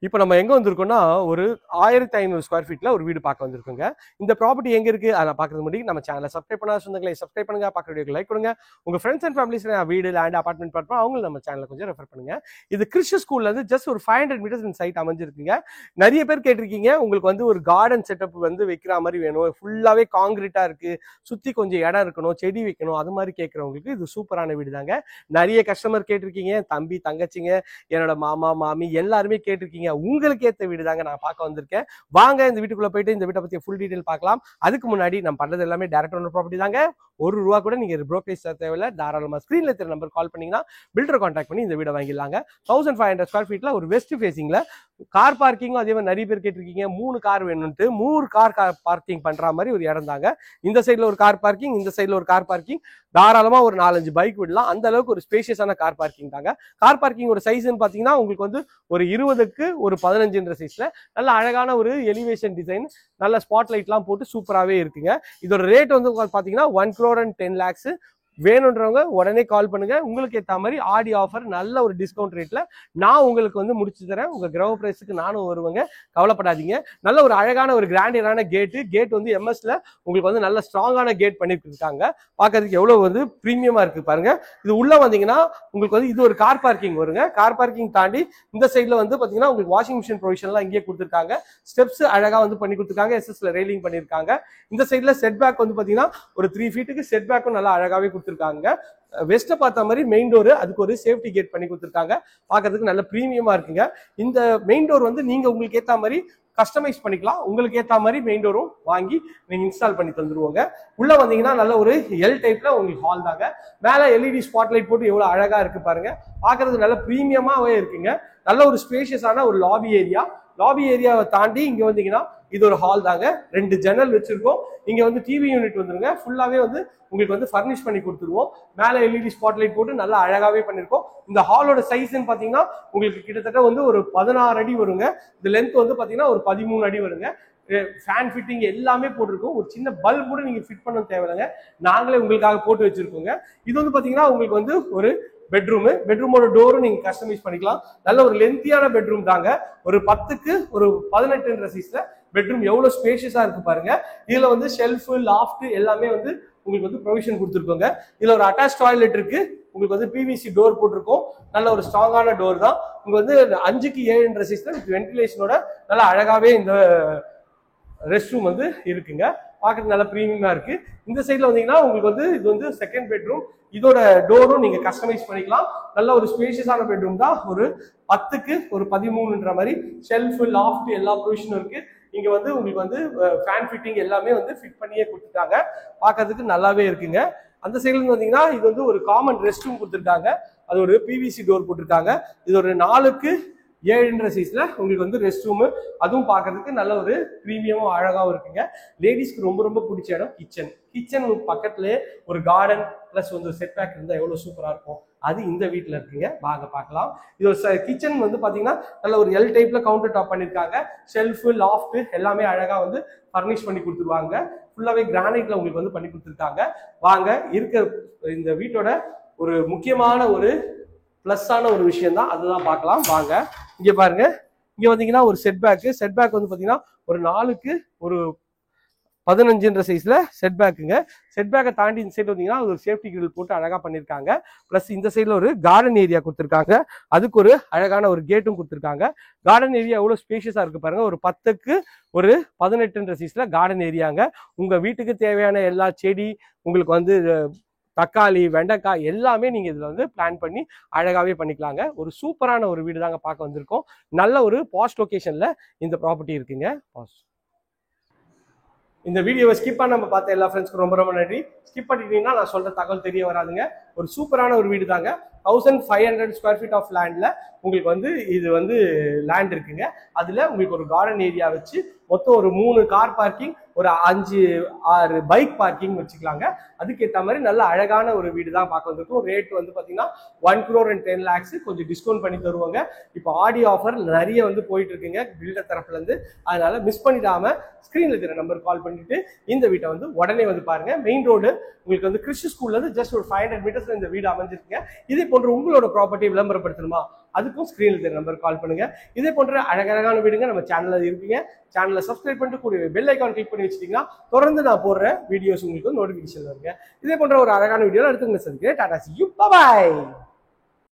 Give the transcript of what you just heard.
இப்போ நம்ம எங்க வந்திருக்கோம்னா ஒரு 1500 ஸ்கொயர் ஃபீட்ல ஒரு வீடு பார்க்க வந்திருக்கோங்க. இந்த ப்ராப்பர்ட்டி எங்க இருக்கு அதை பார்க்கறது முன்னாடி நம்ம சேனலை சப்ஸ்கிரைப் பண்ணாத சொந்தங்களை சப்ஸ்கிரைப் பண்ணுங்க, பார்க்குற வீடியோக்கு லைக் கொடுங்க. உங்க ஃப்ரெண்ட்ஸ் அண்ட் ஃபேமிலிஸ் வீடு லேண்ட் அபார்ட்மெண்ட் பார்ப்போம், அவங்களும் நம்ம சேனலை கொஞ்சம் ரெஃபர் பண்ணுங்க. இது கிறிஸ்டியன் ஸ்கூல்ல இருந்து ஜஸ்ட் ஒரு 500 மீட்டர்ஸ் இந்த சைட் அமைஞ்சிருக்குங்க. நிறைய பேர் கேட்டிருக்கீங்க உங்களுக்கு வந்து ஒரு கார்டன் செட்டப் வந்து வைக்கிற மாதிரி வேணும், ஃபுல்லாவே காங்கிரீட்டா இருக்கு, சுத்தி கொஞ்சம் இடம் இருக்கணும், செடி வைக்கணும், அது மாதிரி கேட்கறவங்களுக்கு இது சூப்பரான வீடு தாங்க. நிறைய கஸ்டமர் கேட்டிருக்கீங்க, தம்பி தங்கச்சிங்க என்னோட மாமா மாமி எல்லாருமே கேட்டிருக்கீங்க. உங்களுக்கு ஏத்த வீடு தாங்க நான் பார்க்க வந்திருக்கேன். வாங்க இந்த வீட்டுக்குள்ள போயிட்டு இந்த வீட்டை பத்தி ஃபுல் டீடைல் பார்க்கலாம். அதுக்கு முன்னாடி நம்ம பண்றது எல்லாமே டைரக்ட் ஓனர் ப்ராப்பர்ட்டி தாங்க. ₹1 கூட நீங்க புரோக்கரேஜ் தேவையில்லை, தாராளமா ஸ்கிரீன்ல தெரிய நம்பர் கால் பண்ணீங்கன்னா பில்டர் கான்டாக்ட் பண்ணி இந்த வீடை வாங்கிடலாங்க. 1500 ஸ்கொயர் ஃபீட்ல ஒரு வெஸ்ட் ஃபேசிங்ல கார் பார்க்கிங்கும் அதே மாதிரி நிறைய பேர் கேட்டிருக்கீங்க. 3 கார் வேணும்ட்டு 3 கார் பார்க்கிங் பண்ற மாதிரி ஒரு இடம் தாங்க. இந்த சைட்ல ஒரு கார் பார்க்கிங், இந்த சைட்ல ஒரு கார் பார்க்கிங், தாராளமா ஒரு 4-5 பைக் விடலாம். அந்த அளவுக்கு ஒரு ஸ்பேஷியஸான கார் பார்க்கிங் தாங்க. கார் பார்க்கிங் ஒரு சைஸ்ன்னு பாத்தீங்கன்னா உங்களுக்கு வந்து ஒரு 20க்கு ஒரு 15 சைஸ்ல நல்ல அழகான ஒரு எலிவேஷன் டிசைன், நல்ல ஸ்பாட் லைட்லாம் போட்டு சூப்பராகவே இருக்குங்க. இதோட ரேட் வந்து பாத்தீங்கன்னா 1,10,00,000. வேணுன்றவங்க உடனே கால் பண்ணுங்க. உங்களுக்கு ஏற்ற மாதிரி ஆடி ஆஃபர் நல்ல ஒரு டிஸ்கவுண்ட் ரேட்ல நான் உங்களுக்கு வந்து முடிச்சு தரேன். உங்க கிரக பிரைஸுக்கு நானும் வருவேங்க, கவலைப்படாதீங்க. நல்ல ஒரு அழகான ஒரு கிராண்டியரான கேட் வந்து எம்எஸ்ல உங்களுக்கு வந்து நல்ல ஸ்ட்ராங்கான கேட் பண்ணிருக்காங்க. பார்க்கறதுக்கு எவ்வளவு வந்து பிரீமியமா இருக்கு பாருங்க. இது உள்ள வந்தீங்கன்னா உங்களுக்கு வந்து இது ஒரு கார் பார்க்கிங் வருங்க. கார் பார்க்கிங் தாண்டி இந்த சைட்ல வந்து பாத்தீங்கன்னா உங்களுக்கு வாஷிங் மிஷின் ப்ரொவிஷன்லாம் இங்கே கொடுத்துருக்காங்க. ஸ்டெப்ஸ் அழகா வந்து பண்ணி கொடுத்துருக்காங்க, எஸ்எஸ்ல ரெயிலிங் பண்ணிருக்காங்க. இந்த சைட்ல செட் பேக் வந்து பாத்தீங்கன்னா ஒரு 3 ஃபீட்டுக்கு செட் பேக்கும் நல்லா அழகாவே கொடுத்துருக்காங்க. வெஸ்ட பார்த்த மாதிரி மெயின் டோர், அதுக்கு ஒரு சேஃப்டி கேட் பண்ணி கொடுத்துருக்காங்க. பார்க்கிறதுக்கு நல்ல பிரீமியமா இருக்குங்க. இந்த மெயின் டோர் வந்து நீங்க உங்களுக்கு ஏத்த மாதிரி கஸ்டமைஸ் பண்ணிக்கலாம். உங்களுக்கு ஏத்த மாதிரி மெயின் டோரும் வாங்கி நீங்க இன்ஸ்டால் பண்ணி தந்துருவாங்க. உள்ள வந்தீங்கன்னா நல்ல ஒரு எல் டைப்ல உங்களுக்கு ஹால் தாங்க. மேல எல்இடி ஸ்பாட் லைட் போட்டு எவ்வளவு அழகா இருக்கு பாருங்க. பார்க்கிறதுக்கு நல்ல பிரீமியமாவே இருக்குங்க. நல்ல ஒரு ஸ்பேஷியஸான ஒரு லாபி ஏரியாவை தாண்டி இங்க வந்தீங்கன்னா இது ஒரு ஹால் தாங்க. 2 ஜன்னல் வச்சிருக்கோம். இங்க வந்து டிவி யூனிட் வந்துருங்க. ஃபுல்லாவே வந்து உங்களுக்கு வந்து ஃபர்னிஷ் பண்ணி கொடுத்துருவோம். மேல எல்இடி ஸ்பாட் லைட் போட்டு நல்லா அழகாவே பண்ணிருக்கோம். இந்த ஹாலோட சைஸ்ன்னு பாத்தீங்கன்னா உங்களுக்கு கிட்டத்தட்ட வந்து ஒரு 16 அடி வருங்க. இந்த லென்த் வந்து பாத்தீங்கன்னா ஒரு 13 அடி வருங்க. ஃபேன் ஃபிட்டிங் எல்லாமே போட்டிருக்கோம். ஒரு சின்ன பல்ப் கூட நீங்க ஃபிட் பண்ண தேவையில்லைங்க, நாங்களே உங்களுக்காக போட்டு வச்சிருக்கோங்க. இது வந்து பாத்தீங்கன்னா உங்களுக்கு வந்து ஒரு பெட்ரூமோட டோரும் நீங்க கஸ்டமைஸ் பண்ணிக்கலாம். நல்ல ஒரு லென்த்தியான பெட்ரூம் தாங்க. ஒரு 10க்கு ஒரு 18 சைஸ்ல பெட்ரூம் எவ்வளவு ஸ்பேஷியஸா இருக்கு பாருங்க. இதுல வந்து ஷெல்ஃப், லாஃப்ட் எல்லாமே வந்து உங்களுக்கு வந்து ப்ரொவிஷன் கொடுத்துருக்கோங்க. இதுல ஒரு அட்டாச் டாய்லெட் இருக்கு. உங்களுக்கு வந்து பிவிசி டோர் போட்டிருக்கோம். நல்ல ஒரு ஸ்ட்ராங்கான டோர் தான். உங்களுக்கு வந்து 5க்கு 7 சைஸ்ல வென்டிலேஷனோட நல்லா அழகாவே இந்த ரெஸ்ட் ரூம் வந்து இருக்குங்க. பார்க்கறது நல்ல பிரீமியமா இருக்கு. இந்த சைட்ல வந்தீங்கன்னா உங்களுக்கு வந்து இது வந்து செகண்ட் பெட்ரூம். இதோட டோரும் நீங்க கஸ்டமைஸ் பண்ணிக்கலாம். நல்ல ஒரு ஸ்பேஷியஸான பெட்ரூம் தான். ஒரு 10க்கு ஒரு 13 மாதிரி ஷெல்ஃப், லாஃப்ட் எல்லா ப்ரொவிஷனும் இருக்கு. இங்க வந்து உங்களுக்கு வந்து ஃபேன் ஃபிட்டிங் எல்லாமே வந்து ஃபிட் பண்ணியே கொடுத்துட்டாங்க. பார்க்கறதுக்கு நல்லாவே இருக்குங்க. அந்த சைட்ல இருந்து வந்தீங்கன்னா இது வந்து ஒரு காமன் ரெஸ்ட் ரூம் கொடுத்துருக்காங்க. அது ஒரு பிவிசி டோர் போட்டிருக்காங்க. இது ஒரு 4க்கு 7 சைஸ்ல உங்களுக்கு வந்து ரெஸ்ட் ரூம், அதுவும் பார்க்கறதுக்கு நல்ல ஒரு பிரீமியமும் அழகாவும் இருக்குங்க. லேடிஸ்க்கு ரொம்ப ரொம்ப பிடிச்ச இடம் கிச்சன் பக்கத்துலயே ஒரு கார்டன் பிளஸ் வந்து செட் பேக் இருந்தா எவ்வளவு சூப்பரா இருக்கும். அது இந்த வீட்டுல இருக்குங்க. வாங்க பார்க்கலாம். இது கிச்சன் வந்து பாத்தீங்கன்னா நல்ல ஒரு எல் டைப்ல கவுண்டர் டாப் பண்ணிருக்காங்க. ஷெல்ஃப், லாஃப்ட் எல்லாமே அழகா வந்து ஃபர்னிஷ் பண்ணி கொடுத்துருவாங்க. ஃபுல்லாவே கிரானைட்ல உங்களுக்கு வந்து பண்ணி கொடுத்துருக்காங்க. வாங்க இருக்க இந்த வீட்டோட ஒரு முக்கியமான ஒரு பிளஸ்ஸான ஒரு விஷயம் தான், அதுதான் பார்க்கலாம். வாங்க இங்க பாருங்க. இங்க வந்தீங்கன்னா ஒரு செட் பேக் வந்து பாத்தீங்கன்னா ஒரு 4க்கு ஒரு 15 சைஸ்ல செட் பேக்குங்க. செட் பேக்கை தாண்டி இந்த சைடு வந்தீங்கன்னா ஒரு சேஃப்டி கிரில் போட்டு அழகா பண்ணிருக்காங்க. பிளஸ் இந்த சைட்ல ஒரு கார்டன் ஏரியா கொடுத்துருக்காங்க. அதுக்கு ஒரு அழகான ஒரு கேட்டும் கொடுத்துருக்காங்க. கார்டன் ஏரியா எவ்வளவு ஸ்பேஷியஸா இருக்கு பாருங்க. ஒரு 10க்கு ஒரு 18 சைஸ்ல கார்டன் ஏரியாங்க. உங்க வீட்டுக்கு தேவையான எல்லா செடி, உங்களுக்கு வந்து தக்காளி, வெண்டைக்காய் எல்லாமே நீங்க இதுல வந்து பிளான் பண்ணி அழகாவே பண்ணிக்கலாங்க. ஒரு சூப்பரான ஒரு வீடு தாங்க பார்க்க வந்திருக்கோம். நல்ல ஒரு பாஸ்ட் லொகேஷன்ல இந்த ப்ராப்பர்ட்டி இருக்குங்க. இந்த வீடியோவை ஸ்கிப் பண்ண நம்ம பார்த்த எல்லா ஃப்ரெண்ட்ஸ்க்கு ரொம்ப ரொம்ப நன்றி. ஸ்கிப் பண்ணிட்டீங்கன்னா நான் சொல்ற தகவல் தெரிய வராதுங்க. ஒரு சூப்பரான ஒரு வீடு தாங்க. 1500 ஸ்கொயர் ஃபீட் ஆஃப் லேண்ட்ல உங்களுக்கு வந்து இது வந்து லேண்ட் இருக்குங்க. அதுல உங்களுக்கு ஒரு கார்டன் ஏரியா வச்சு மொத்தம் ஒரு 3 கார் பார்க்கிங், ஒரு 5-6 பைக் பார்க்கிங் வச்சுக்கலாங்க. அதுக்கேற்ற மாதிரி நல்ல அழகான ஒரு வீடு தான் பார்க்க வந்திருக்கும். ரேட் வந்து பாத்தீங்கன்னா 1,10,00,000. கொஞ்சம் டிஸ்கவுண்ட் பண்ணி தருவாங்க. இப்போ ஆடி ஆஃபர் நிறைய வந்து போயிட்டு இருக்குங்க பில்டர் தரப்புல இருந்து. அதனால மிஸ் பண்ணிடாம ஸ்கிரீன்ல இருக்கிற நம்பர் கால் பண்ணிட்டு இந்த வீட்டை வந்து உடனே வந்து பாருங்க. மெயின் ரோடு உங்களுக்கு வந்து கிறிஸ்டியன் ஸ்கூல்ல இருந்து ஜஸ்ட் ஒரு 500 மீட்டர்ஸ்ல இந்த வீடு அமைஞ்சிருக்குங்க. இதே போன்ற உங்களோட ப்ராப்பர்ட்டி விளம்பரப்படுத்தணுமா, அதுக்கும் ஸ்க்ரீனில் தெரிய நம்பர் கால் பண்ணுங்க. இதே போன்ற அழகழகான வீடுங்க நம்ம சேனலில் இருக்குங்க. சேனலை சப்ஸ்கிரைப் பண்ணிட்டு கூடிய பெல் ஐக்கான் கிளிக் பண்ணி வச்சிட்டீங்கன்னா தொடர்ந்து நான் போடுற வீடியோஸ் உங்களுக்கு நோட்டிஃபிகேஷன் வருங்க. இதே போன்ற ஒரு அழகான வீடியோ அடுத்து உங்களை சந்திக்கிறேன். Tata, see you, bye bye.